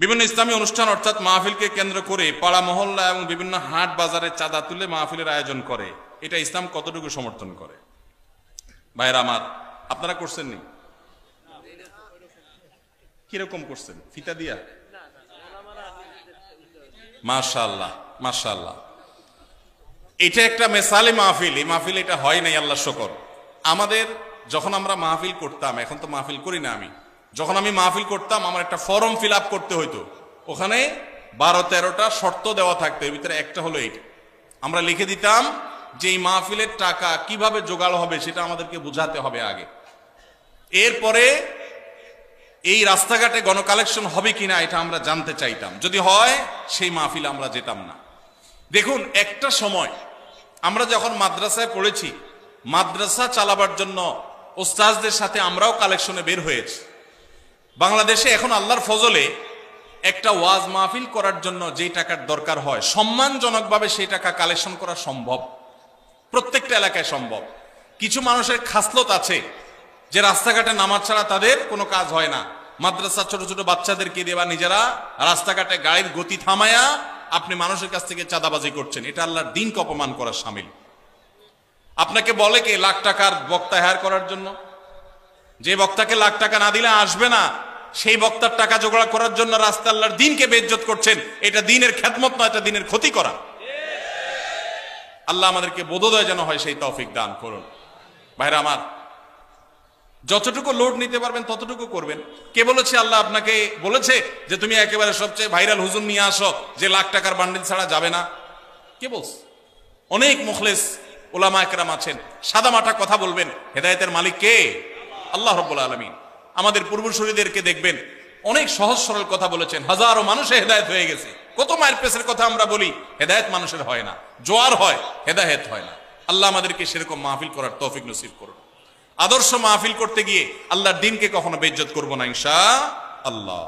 বিভিন্ন ইসলামী অনুষ্ঠান অর্থাৎ মাহফিলকে কেন্দ্র করে পাড়া মহল্লা এবং বিভিন্ন হাট বাজারে চাঁদা তুলে মাহফিলের আয়োজন করে, এটা ইসলাম কতটুকু সমর্থন করে? ভাইরা আমার, আপনারা করছেন নি? কিরকম করছেন? ফিতা দিয়া? মাশাআল্লাহ মাশাআল্লাহ, এটা একটা মেসালে মাহফিল। এই মাহফিল এটা হয় নাই, আল্লাহ শুকর। আমাদের যখন আমরা মাহফিল করতাম, এখন তো মাহফিল করি না আমি, যখন আমি মাহফিল করতাম আমার একটা ফর্ম ফিল আপ করতে হইতো। ওখানে 12-13টা শর্ত দেওয়া থাকতো, এর ভিতরে একটা হলো এইটা। আমরা লিখে দিতাম যে এই মাহফিলের টাকা কিভাবে জোগাড় হবে সেটা আমাদেরকে বুঝাতে হবে আগে। এরপরে এই রাস্তাঘাটে গণকালেকশন হবে কিনা এটা আমরা জানতে চাইতাম, যদি হয় সেই মাহফিলে আমরা যেতাম না। দেখুন, একটা সময় আমরা যখন মাদ্রাসায় পড়েছি, মাদ্রাসা চালাবার জন্য ওস্তাজদের সাথে আমরাও কালেকশনে বের হয়েছি। বাংলাদেশে এখন আল্লাহর ফজলে একটা ওয়াজ মাহফিল করার জন্য যে টাকার দরকার হয়, সম্মানজনকভাবে সেই টাকা কালেকশন করা সম্ভব, প্রত্যেকটা এলাকায় সম্ভব। কিছু মানুষের খাসলত আছে যে রাস্তাঘাটে নামাজ ছাড়া তাদের কোনো কাজ হয় না। মাদ্রাসা ছোট ছোট বাচ্চাদেরকে দিয়ে বা নিজেরা রাস্তাঘাটে গাড়ির গতি থামায়া আপনি মানুষের কাছ থেকে চাঁদাবাজি করছেন, এটা আল্লাহর দ্বীনকে অপমান করার শামিল। আপনাকে বলে কে লাখ টাকার বক্তা হায়ার করার জন্য, যে বক্তাকে লাখ টাকা না দিলে আসবে না, সেই বক্তার টাকা জোগাড় করার জন্য রাস্তা আল্লাহর দ্বীনকে বেইজ্জত করছেন। এটা দ্বীনের খেদমত নয়, এটা দ্বীনের ক্ষতি করা। আল্লাহ আমাদেরকে বোধোদয় যেন হয় সেই তৌফিক দান করুন। ভাইরা আমার, যতটুকু লোড নিতে পারবেন ততটুকু করবেন। কে বলেছে? আল্লাহ আপনাকে বলেছে যে তুমি একেবারে সবচেয়ে ভাইরাল হুজুর নিয়ে আসো যে লাখ টাকার বান্ডিল ছাড়া যাবে না? কে বলছে? অনেক মুখলেস উলামা একরাম আছেন, সাদা মাটা কথা বলবেন। হেদায়েতের মালিক কে? আল্লাহ রাব্বুল আলামিন। আমাদের পূর্বসূরীদেরকে দেখবেন অনেক সহজ সরল কথা বলেছেন, হাজারো মানুষে হেদায়েত হয়ে গেছে। কত মায়ের পেছের কথা আমরা বলি, হেদায়েত মানুষের হয় না, জোয়ার হয়, হেদায়েত হয় না। আল্লাহ আমাদেরকে সেরকম মাহফিল করার তৌফিক নসিব করুন। আদর্শ মাহফিল করতে গিয়ে আল্লাহর দ্বীনকে কখনো বেইজ্জত করব না ইনশাআল্লাহ।